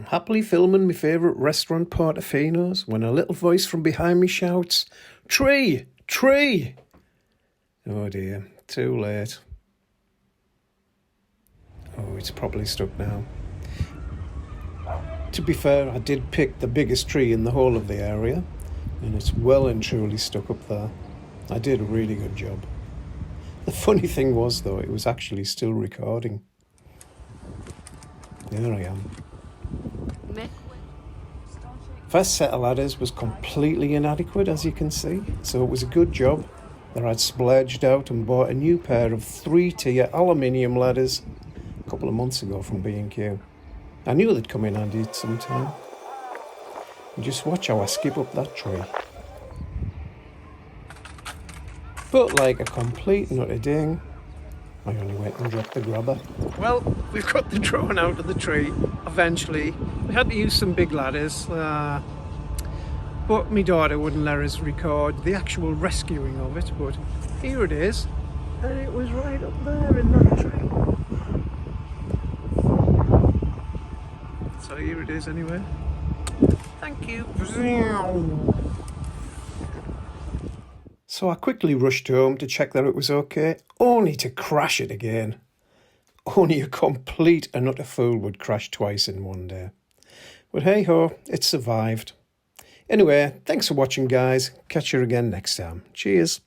happily filming my favourite restaurant Portofino's when a little voice from behind me shouts, "Tree! Tree!" Oh dear, too late. Oh, it's probably stuck now. To be fair, I did pick the biggest tree in the whole of the area, and it's well and truly stuck up there. I did a really good job. The funny thing was, though, it was actually still recording. There I am. First set of ladders was completely inadequate, as you can see, so it was a good job that I'd splurged out and bought a new pair of 3-tier aluminium ladders a couple of months ago from B&Q. I knew they'd come in handy at some time. And just watch how I skip up that tree. But like a complete nutty ding, I only went and dropped the grabber. Well, we've got the drone out of the tree, eventually. We had to use some big ladders, but my daughter wouldn't let us record the actual rescuing of it, but here it is. And it was right up there in that tree. So here it is anyway. Thank you. So I quickly rushed home to check that it was okay, only to crash it again. Only a complete and utter fool would crash twice in one day. But hey ho, it survived. Anyway, thanks for watching guys. Catch you again next time. Cheers.